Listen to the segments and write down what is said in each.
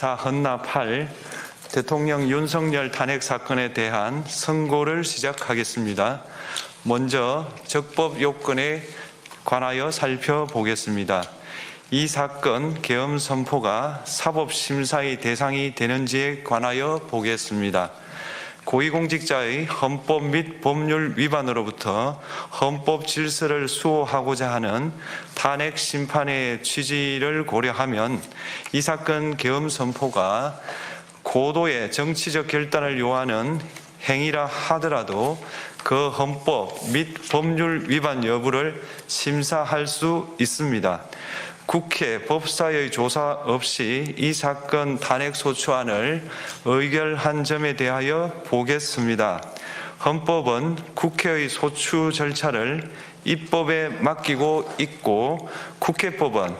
헌나 8 대통령 윤석열 탄핵 사건에 대한 선고를 시작하겠습니다. 먼저 적법 요건에 관하여 살펴보겠습니다. 이 사건 계엄 선포가 사법심사의 대상이 되는지에 관하여 보겠습니다. 고위공직자의 헌법 및 법률 위반으로부터 헌법 질서를 수호하고자 하는 탄핵 심판의 취지를 고려하면 이 사건 계엄 선포가 고도의 정치적 결단을 요하는 행위라 하더라도 그 헌법 및 법률 위반 여부를 심사할 수 있습니다. 국회 법사의 조사 없이 이 사건 탄핵 소추안을 의결한 점에 대하여 보겠습니다. 헌법은 국회의 소추 절차를 입법에 맡기고 있고 국회법은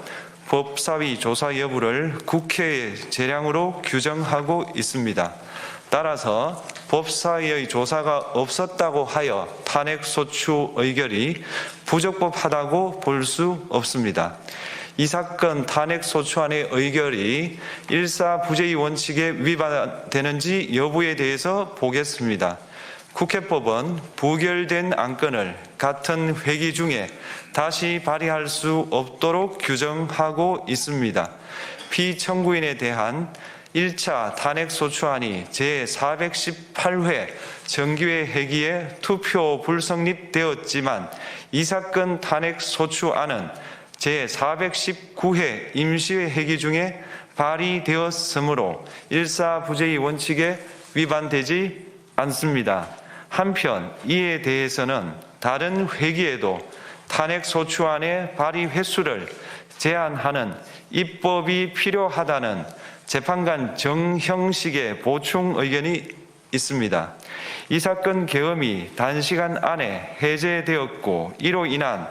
법사위 조사 여부를 국회의 재량으로 규정하고 있습니다. 따라서 법사위의 조사가 없었다고 하여 탄핵 소추 의결이 부적법하다고 볼 수 없습니다. 이 사건 탄핵 소추안의 의결이 일사부재의 원칙에 위반되는지 여부에 대해서 보겠습니다. 국회법은 부결된 안건을 같은 회기 중에 다시 발의할 수 없도록 규정하고 있습니다. 피청구인에 대한 1차 탄핵 소추안이 제418회 정기회 회기에 투표 불성립되었지만 이 사건 탄핵 소추안은 제419회 임시회 회기 중에 발의되었으므로 일사부재의 원칙에 위반되지 않습니다. 한편 이에 대해서는 다른 회기에도 탄핵 소추안의 발의 횟수를 제한하는 입법이 필요하다는 재판관 정형식의 보충 의견이 있습니다. 이 사건 계엄이 단시간 안에 해제되었고 이로 인한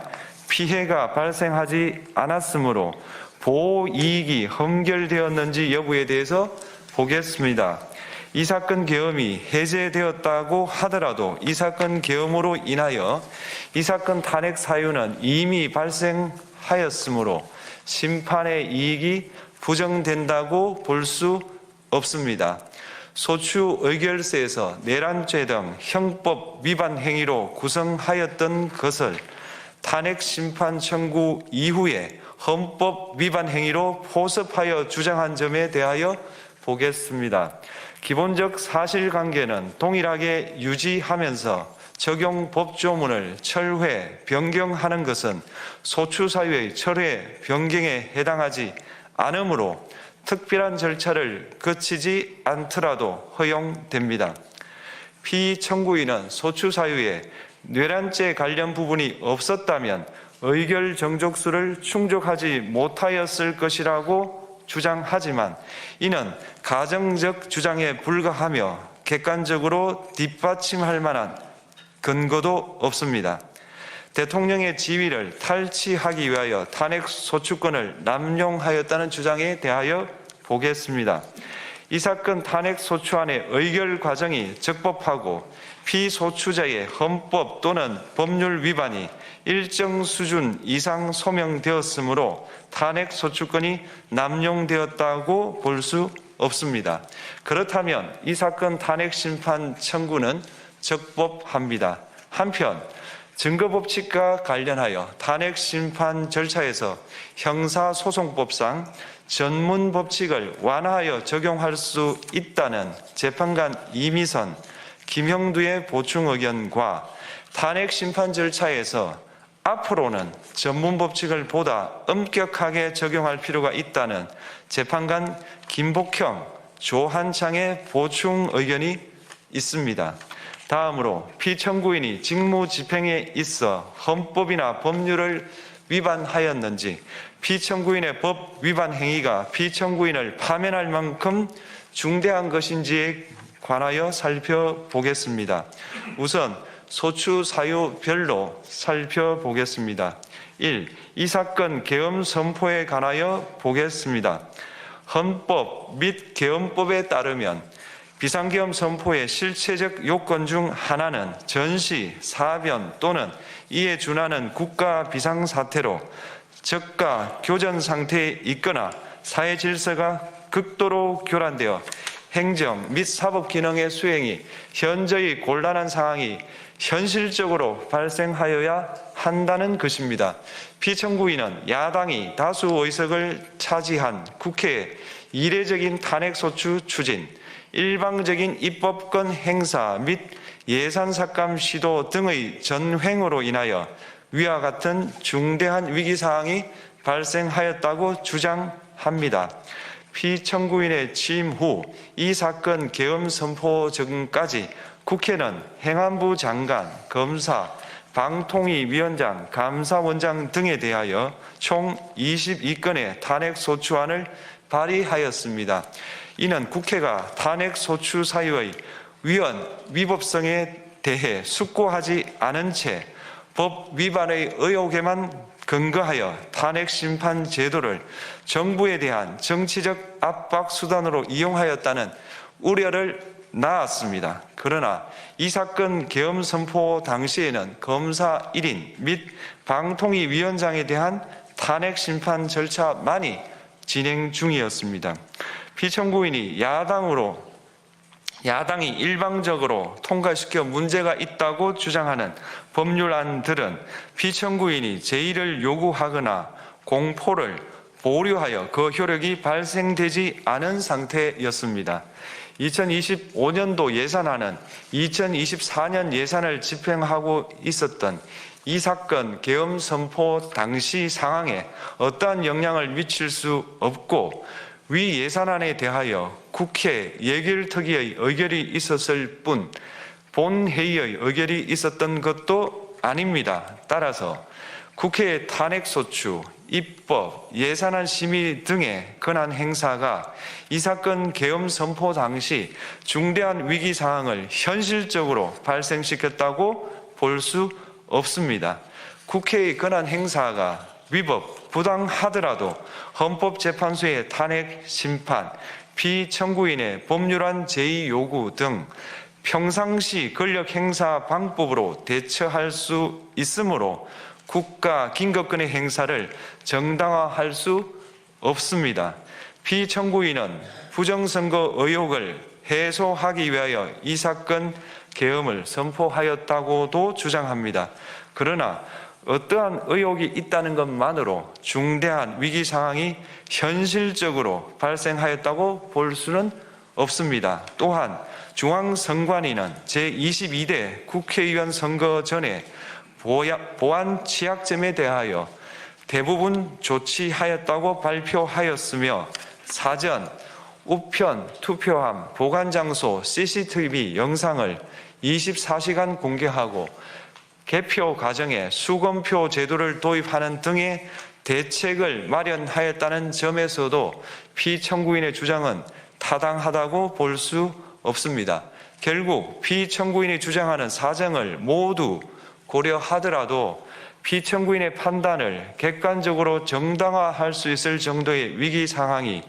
피해가 발생하지 않았으므로 보호이익이 험결되었는지 여부에 대해서 보겠습니다. 이 사건 계엄이 해제되었다고 하더라도 이 사건 계엄으로 인하여 이 사건 탄핵 사유는 이미 발생하였으므로 심판의 이익이 부정된다고 볼 수 없습니다. 소추 의결서에서 내란죄 등 형법 위반 행위로 구성하였던 것을 탄핵 심판 청구 이후에 헌법 위반 행위로 포섭하여 주장한 점에 대하여 보겠습니다. 기본적 사실관계는 동일하게 유지하면서 적용 법조문을 철회, 변경하는 것은 소추 사유의 철회, 변경에 해당하지 않으므로 특별한 절차를 거치지 않더라도 허용됩니다. 피청구인은 소추 사유에 내란죄 관련 부분이 없었다면 의결 정족수를 충족하지 못하였을 것이라고 주장하지만 이는 가정적 주장에 불과하며 객관적으로 뒷받침할 만한 근거도 없습니다. 대통령의 지위를 탈취하기 위하여 탄핵 소추권을 남용하였다는 주장에 대하여 보겠습니다. 이 사건 탄핵 소추안의 의결 과정이 적법하고 피소추자의 헌법 또는 법률 위반이 일정 수준 이상 소명되었으므로 탄핵 소추권이 남용되었다고 볼 수 없습니다. 그렇다면 이 사건 탄핵 심판 청구는 적법합니다. 한편 증거법칙과 관련하여 탄핵 심판 절차에서 형사소송법상 전문 법칙을 완화하여 적용할 수 있다는 재판관 이미선, 김형두의 보충 의견과 탄핵 심판 절차에서 앞으로는 전문 법칙을 보다 엄격하게 적용할 필요가 있다는 재판관 김복형, 조한창의 보충 의견이 있습니다. 다음으로 피청구인이 직무집행에 있어 헌법이나 법률을 위반하였는지 피청구인의 법 위반 행위가 피청구인을 파면할 만큼 중대한 것인지에 관하여 살펴보겠습니다. 우선 소추 사유별로 살펴보겠습니다. 1. 이 사건 계엄 선포에 관하여 보겠습니다. 헌법 및 계엄법에 따르면 비상계엄 선포의 실체적 요건 중 하나는 전시, 사변 또는 이에 준하는 국가 비상사태로 저가 교전 상태에 있거나 사회 질서가 극도로 교란되어 행정 및 사법 기능의 수행이 현저히 곤란한 상황이 현실적으로 발생하여야 한다는 것입니다. 피청구인은 야당이 다수 의석을 차지한 국회의 이례적인 탄핵소추 추진, 일방적인 입법권 행사 및 예산 삭감 시도 등의 전횡으로 인하여 위와 같은 중대한 위기사항이 발생하였다고 주장합니다. 피청구인의 취임 후 이 사건 계엄 선포 전까지 국회는 행안부 장관, 검사, 방통위위원장, 감사원장 등에 대하여 총 22건의 탄핵소추안을 발의하였습니다. 이는 국회가 탄핵소추 사유의 위헌, 위법성에 대해 숙고하지 않은 채 법 위반의 의혹에만 근거하여 탄핵심판 제도를 정부에 대한 정치적 압박 수단으로 이용하였다는 우려를 낳았습니다. 그러나 이 사건 계엄 선포 당시에는 검사 1인 및 방통위위원장에 대한 탄핵심판 절차만이 진행 중이었습니다. 피청구인이 야당이 일방적으로 통과시켜 문제가 있다고 주장하는 법률안들은 피청구인이 제의를 요구하거나 공포를 보류하여 그 효력이 발생되지 않은 상태였습니다. 2025년도 예산안은 2024년 예산을 집행하고 있었던 이 사건 계엄 선포 당시 상황에 어떠한 영향을 미칠 수 없고 위 예산안에 대하여 국회 예결특위의 의결이 있었을 뿐 본회의의 의결이 있었던 것도 아닙니다. 따라서 국회의 탄핵소추, 입법, 예산안 심의 등의 권한 행사가 이 사건 계엄 선포 당시 중대한 위기 상황을 현실적으로 발생시켰다고 볼 수 없습니다. 국회의 권한 행사가 위법, 부당하더라도 헌법재판소의 탄핵 심판, 피청구인의 법률안 제의 요구 등 평상시 권력 행사 방법으로 대처할 수 있으므로 국가 긴급권의 행사를 정당화할 수 없습니다. 피청구인은 부정선거 의혹을 해소하기 위하여 이 사건 계엄을 선포하였다고도 주장합니다. 그러나 어떠한 의혹이 있다는 것만으로 중대한 위기 상황이 현실적으로 발생하였다고 볼 수는 없습니다. 또한 중앙선관위는 제22대 국회의원 선거 전에 보안 취약점에 대하여 대부분 조치하였다고 발표하였으며 사전, 우편, 투표함, 보관장소, CCTV 영상을 24시간 공개하고 개표 과정에 수검표 제도를 도입하는 등의 대책을 마련하였다는 점에서도 피청구인의 주장은 타당하다고 볼 수 없습니다. 결국 피청구인이 주장하는 사정을 모두 고려하더라도 피청구인의 판단을 객관적으로 정당화할 수 있을 정도의 위기 상황이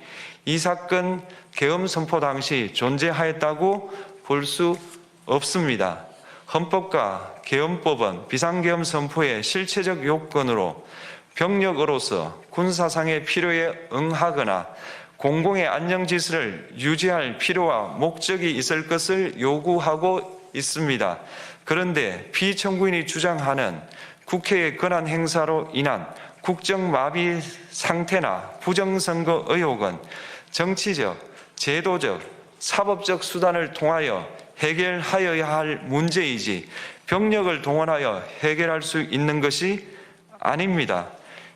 이 사건 계엄 선포 당시 존재하였다고 볼 수 없습니다. 헌법과 계엄법은 비상계엄 선포의 실체적 요건으로 병력으로서 군사상의 필요에 응하거나 공공의 안정질서를 유지할 필요와 목적이 있을 것을 요구하고 있습니다. 그런데 피청구인이 주장하는 국회의 권한 행사로 인한 국정마비 상태나 부정선거 의혹은 정치적, 제도적, 사법적 수단을 통하여 해결하여야 할 문제이지 병력을 동원하여 해결할 수 있는 것이 아닙니다.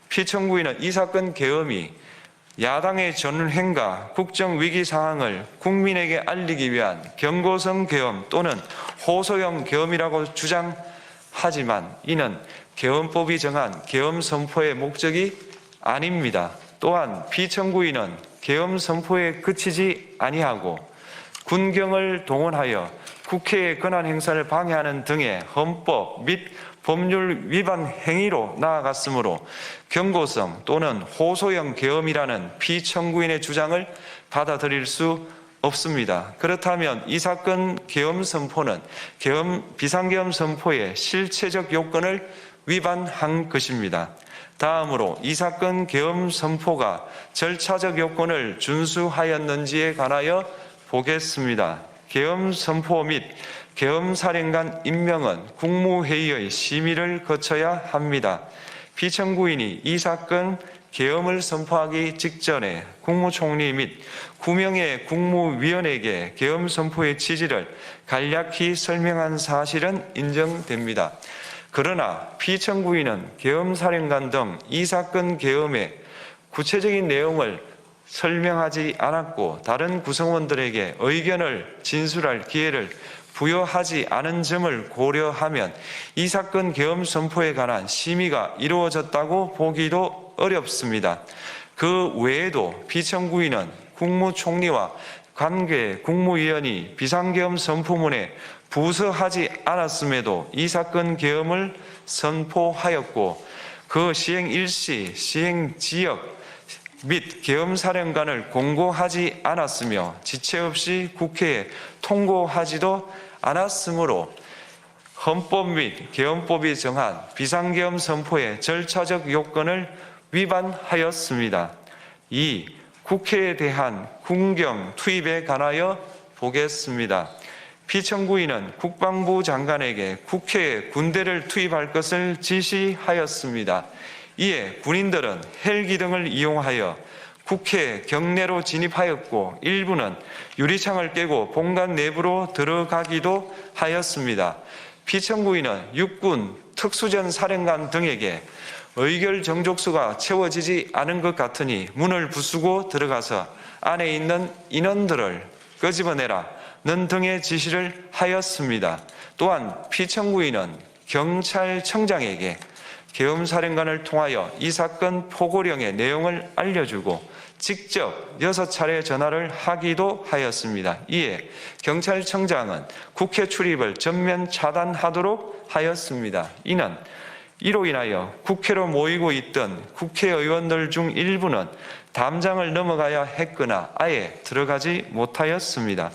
피청구인은 이 사건 계엄이 야당의 전횡과 국정위기 상황을 국민에게 알리기 위한 경고성 계엄 또는 호소형 계엄이라고 주장하지만 이는 계엄법이 정한 계엄 선포의 목적이 아닙니다. 또한 피청구인은 계엄 선포에 그치지 아니하고 군경을 동원하여 국회의 권한 행사를 방해하는 등의 헌법 및 법률 위반 행위로 나아갔으므로 경고성 또는 호소형 계엄이라는 피청구인의 주장을 받아들일 수 없습니다. 그렇다면 이 사건 계엄 선포는 비상계엄 선포의 실체적 요건을 위반한 것입니다. 다음으로 이 사건 계엄 선포가 절차적 요건을 준수하였는지에 관하여 보겠습니다. 계엄 선포 및 계엄사령관 임명은 국무회의의 심의를 거쳐야 합니다. 피청구인이 이 사건 계엄을 선포하기 직전에 국무총리 및 9명의 국무위원에게 계엄 선포의 취지를 간략히 설명한 사실은 인정됩니다. 그러나 피청구인은 계엄사령관 등 이 사건 계엄의 구체적인 내용을 설명하지 않았고 다른 구성원들에게 의견을 진술할 기회를 부여하지 않은 점을 고려하면 이 사건 계엄 선포에 관한 심의가 이루어졌다고 보기도 어렵습니다. 그 외에도 피청구인은 국무총리와 관계 국무위원이 비상계엄 선포문에 부서하지 않았음에도 이 사건 계엄을 선포하였고 그 시행 일시, 시행 지역 및 계엄사령관을 공고하지 않았으며 지체 없이 국회에 통고하지도 않았으므로 헌법 및 계엄법이 정한 비상계엄 선포의 절차적 요건을 위반하였습니다. 2. 국회에 대한 군경 투입에 관하여 보겠습니다. 피청구인은 국방부 장관에게 국회에 군대를 투입할 것을 지시하였습니다. 이에 군인들은 헬기 등을 이용하여 국회 경내로 진입하였고 일부는 유리창을 깨고 본관 내부로 들어가기도 하였습니다. 피청구인은 육군 특수전 사령관 등에게 의결 정족수가 채워지지 않은 것 같으니 문을 부수고 들어가서 안에 있는 인원들을 끄집어내라 는 등의 지시를 하였습니다. 또한 피청구인은 경찰청장에게 계엄사령관을 통하여 이 사건 포고령의 내용을 알려주고 직접 6차례 전화를 하기도 하였습니다. 이에 경찰청장은 국회 출입을 전면 차단하도록 하였습니다. 이로 인하여 국회로 모이고 있던 국회의원들 중 일부는 담장을 넘어가야 했거나 아예 들어가지 못하였습니다.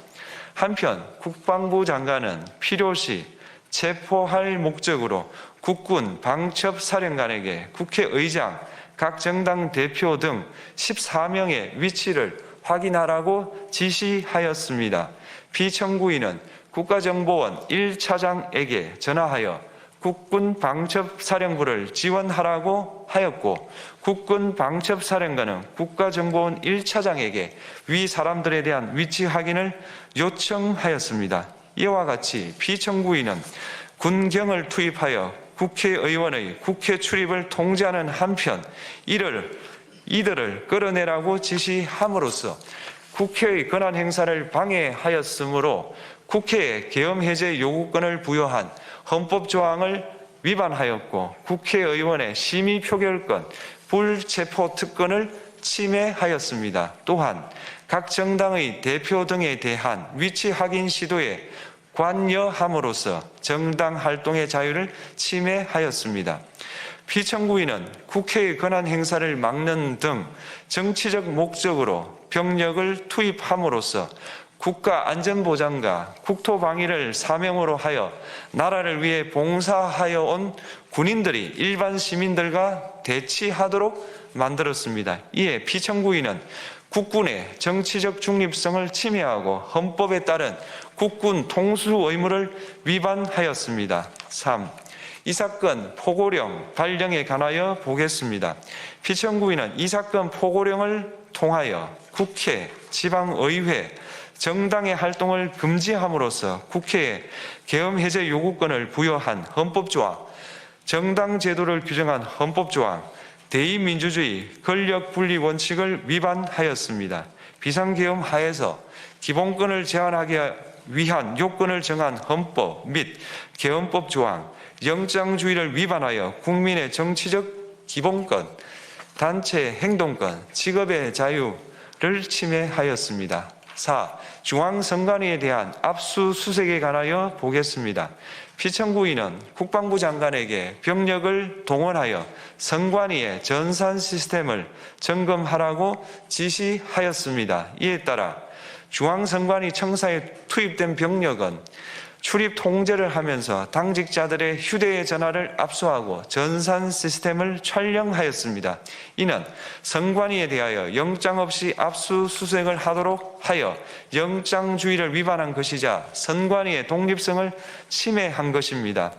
한편 국방부 장관은 필요시 체포할 목적으로 국군 방첩사령관에게 국회의장, 각 정당 대표 등 14명의 위치를 확인하라고 지시하였습니다. 피청구인은 국가정보원 1차장에게 전화하여 국군 방첩사령부를 지원하라고 하였고 국군 방첩사령관은 국가정보원 1차장에게 위 사람들에 대한 위치 확인을 요청하였습니다. 이와 같이 피청구인은 군경을 투입하여 국회의원의 국회 출입을 통제하는 한편 이들을 끌어내라고 지시함으로써 국회의 권한 행사를 방해하였으므로 국회에 계엄 해제 요구권을 부여한 헌법 조항을 위반하였고 국회의원의 심의 표결권, 불체포 특권을 침해하였습니다. 또한 각 정당의 대표 등에 대한 위치 확인 시도에 관여함으로써 정당 활동의 자유를 침해하였습니다. 피청구인은 국회의 권한 행사를 막는 등 정치적 목적으로 병력을 투입함으로써 국가안전보장과 국토방위를 사명으로 하여 나라를 위해 봉사하여 온 군인들이 일반 시민들과 대치하도록 만들었습니다. 이에 피청구인은 국군의 정치적 중립성을 침해하고 헌법에 따른 국군 통수 의무를 위반하였습니다. 3. 이 사건 포고령 발령에 관하여 보겠습니다. 피청구인은 이 사건 포고령을 통하여 국회, 지방의회, 정당의 활동을 금지함으로써 국회에 계엄 해제 요구권을 부여한 헌법조항, 정당 제도를 규정한 헌법조항, 대의민주주의 권력분리 원칙을 위반하였습니다. 비상계엄 하에서 기본권을 제한하기 위한 요건을 정한 헌법 및 계엄법 조항, 영장주의를 위반하여 국민의 정치적 기본권, 단체 행동권, 직업의 자유를 침해하였습니다. 4. 중앙선관위에 대한 압수수색에 관하여 보겠습니다. 피청구인은 국방부 장관에게 병력을 동원하여 선관위의 전산 시스템을 점검하라고 지시하였습니다. 이에 따라 중앙선관위 청사에 투입된 병력은 출입 통제를 하면서 당직자들의 휴대전화를 압수하고 전산 시스템을 촬영하였습니다. 이는 선관위에 대하여 영장 없이 압수수색을 하도록 하여 영장주의를 위반한 것이자 선관위의 독립성을 침해한 것입니다.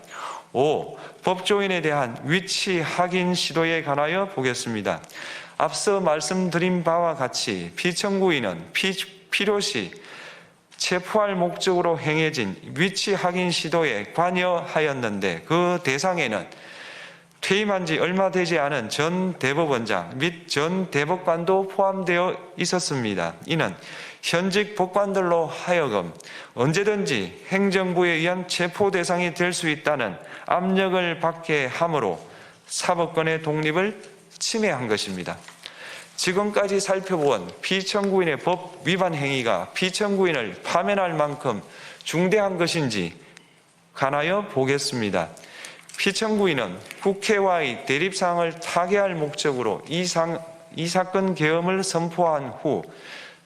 5. 법조인에 대한 위치 확인 시도에 관하여 보겠습니다. 앞서 말씀드린 바와 같이 피청구인은 필요시 체포할 목적으로 행해진 위치 확인 시도에 관여하였는데 그 대상에는 퇴임한 지 얼마 되지 않은 전 대법원장 및 전 대법관도 포함되어 있었습니다. 이는 현직 법관들로 하여금 언제든지 행정부에 의한 체포 대상이 될 수 있다는 압력을 받게 함으로 사법권의 독립을 침해한 것입니다. 지금까지 살펴본 피청구인의 법 위반 행위가 피청구인을 파면할 만큼 중대한 것인지 관하여 보겠습니다. 피청구인은 국회와의 대립사항을 타개할 목적으로 이 사건 계엄을 선포한 후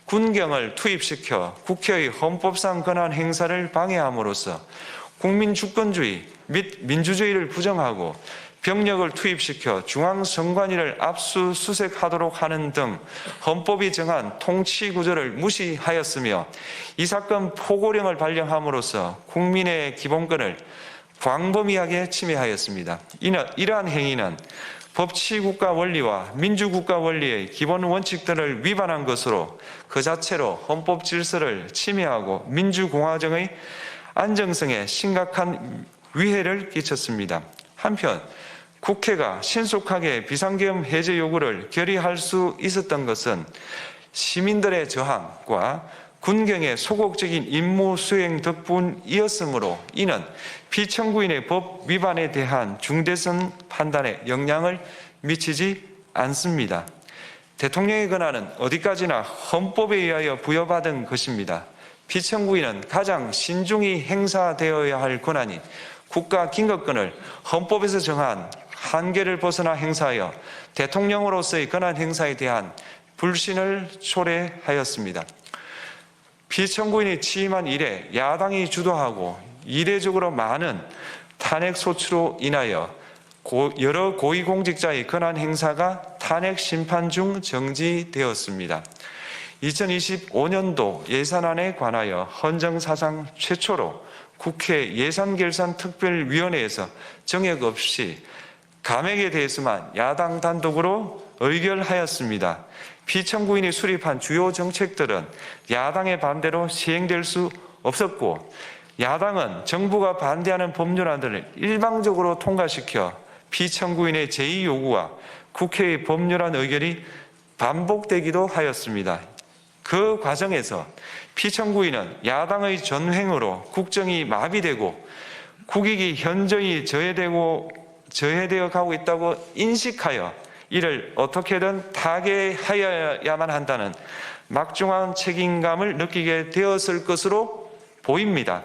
군경을 투입시켜 국회의 헌법상 권한 행사를 방해함으로써 국민 주권주의 및 민주주의를 부정하고 병력을 투입시켜 중앙선관위를 압수수색하도록 하는 등 헌법이 정한 통치구조를 무시하였으며 이 사건 포고령을 발령함으로써 국민의 기본권을 광범위하게 침해하였습니다. 이러한 행위는 법치국가 원리와 민주국가 원리의 기본 원칙들을 위반한 것으로 그 자체로 헌법 질서를 침해하고 민주공화정의 안정성에 심각한 위해를 끼쳤습니다. 한편 국회가 신속하게 비상계엄 해제 요구를 결의할 수 있었던 것은 시민들의 저항과 군경의 소극적인 임무 수행 덕분이었으므로 이는 피청구인의 법 위반에 대한 중대성 판단에 영향을 미치지 않습니다. 대통령의 권한은 어디까지나 헌법에 의하여 부여받은 것입니다. 피청구인은 가장 신중히 행사되어야 할 권한인 국가 긴급권을 헌법에서 정한 한계를 벗어나 행사하여 대통령으로서의 권한 행사에 대한 불신을 초래하였습니다. 피청구인이 취임한 이래 야당이 주도하고 이례적으로 많은 탄핵 소추로 인하여 여러 고위공직자의 권한 행사가 탄핵 심판 중 정지되었습니다. 2025년도 예산안에 관하여 헌정사상 최초로 국회 예산결산특별위원회에서 정액 없이 감액에 대해서만 야당 단독으로 의결하였습니다. 피청구인이 수립한 주요 정책들은 야당의 반대로 시행될 수 없었고 야당은 정부가 반대하는 법률안들을 일방적으로 통과시켜 피청구인의 제2 요구와 국회의 법률안 의결이 반복되기도 하였습니다. 그 과정에서 피청구인은 야당의 전횡으로 국정이 마비되고 국익이 현저히 저해되어 가고 있다고 인식하여 이를 어떻게든 타개하여야만 한다는 막중한 책임감을 느끼게 되었을 것으로 보입니다.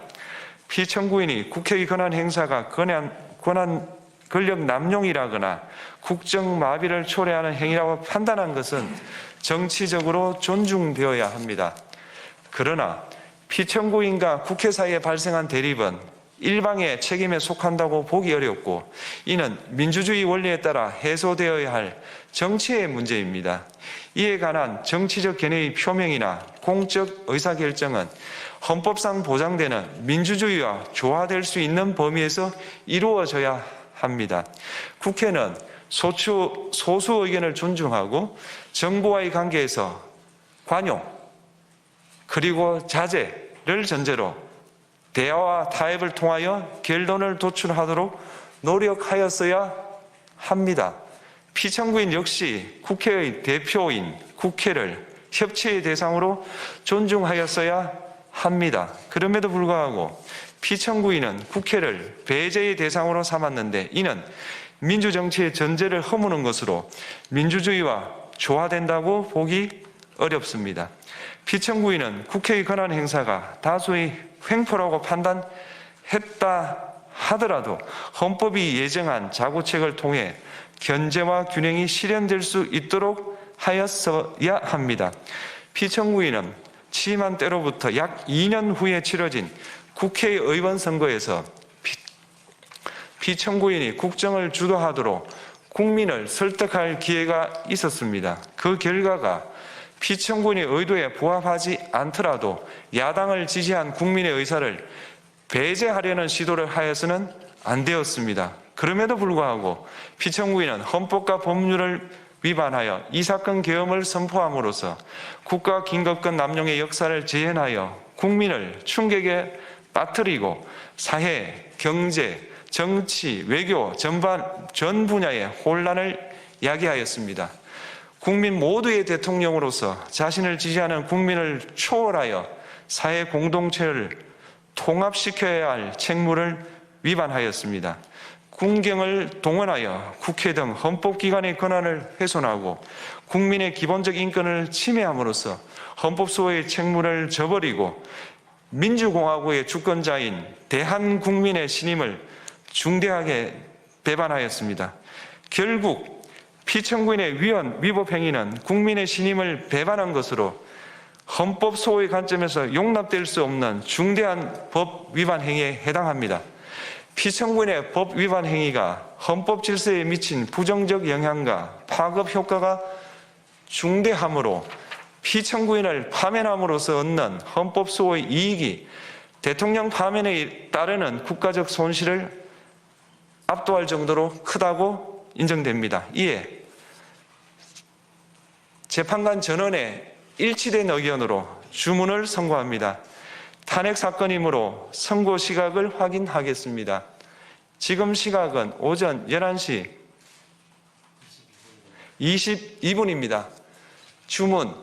피청구인이 국회의 권한 행사가 권력 남용이라거나 국정 마비를 초래하는 행위라고 판단한 것은 정치적으로 존중되어야 합니다. 그러나 피청구인과 국회 사이에 발생한 대립은 일방의 책임에 속한다고 보기 어렵고 이는 민주주의 원리에 따라 해소되어야 할 정치의 문제입니다. 이에 관한 정치적 견해의 표명이나 공적 의사결정은 헌법상 보장되는 민주주의와 조화될 수 있는 범위에서 이루어져야 합니다. 국회는 소수 의견을 존중하고 정부와의 관계에서 관용 그리고 자제를 전제로 대화와 타협을 통하여 결론을 도출하도록 노력하였어야 합니다. 피청구인 역시 국회의 대표인 국회를 협치의 대상으로 존중하였어야 합니다. 그럼에도 불구하고 피청구인은 국회를 배제의 대상으로 삼았는데 이는 민주정치의 전제를 허무는 것으로 민주주의와 조화된다고 보기 어렵습니다. 피청구인은 국회의 권한 행사가 다수의 횡포라고 판단했다 하더라도 헌법이 예정한 자구책을 통해 견제와 균형이 실현될 수 있도록 하였어야 합니다. 피청구인은 취임한 때로부터 약 2년 후에 치러진 국회의원 선거에서 피청구인이 국정을 주도하도록 국민을 설득할 기회가 있었습니다. 그 결과가 피청구인의 의도에 부합하지 않더라도 야당을 지지한 국민의 의사를 배제하려는 시도를 하여서는 안 되었습니다. 그럼에도 불구하고 피청구인은 헌법과 법률을 위반하여 이 사건 계엄을 선포함으로써 국가 긴급권 남용의 역사를 재현하여 국민을 충격에 빠뜨리고 사회, 경제, 정치, 외교 전 분야의 혼란을 야기하였습니다. 국민 모두의 대통령으로서 자신을 지지하는 국민을 초월하여 사회 공동체를 통합시켜야 할 책무를 위반하였습니다. 군경을 동원하여 국회 등 헌법기관의 권한을 훼손하고 국민의 기본적 인권을 침해함으로써 헌법소의 책무를 저버리고 민주공화국의 주권자인 대한국민의 신임을 중대하게 배반하였습니다. 결국 피청구인의 위법 행위는 국민의 신임을 배반한 것으로 헌법 소의 관점에서 용납될 수 없는 중대한 법 위반 행위에 해당합니다. 피청구인의 법 위반 행위가 헌법 질서에 미친 부정적 영향과 파급 효과가 중대하므로 피청구인을 파면함으로써 얻는 헌법 소의 이익이 대통령 파면에 따르는 국가적 손실을 압도할 정도로 크다고 인정됩니다. 이에 재판관 전원의 일치된 의견으로 주문을 선고합니다. 탄핵 사건이므로 선고 시각을 확인하겠습니다. 지금 시각은 오전 11시 22분입니다. 주문,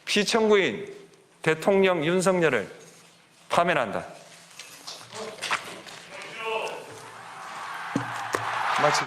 피청구인 대통령 윤석열을 파면한다. 마치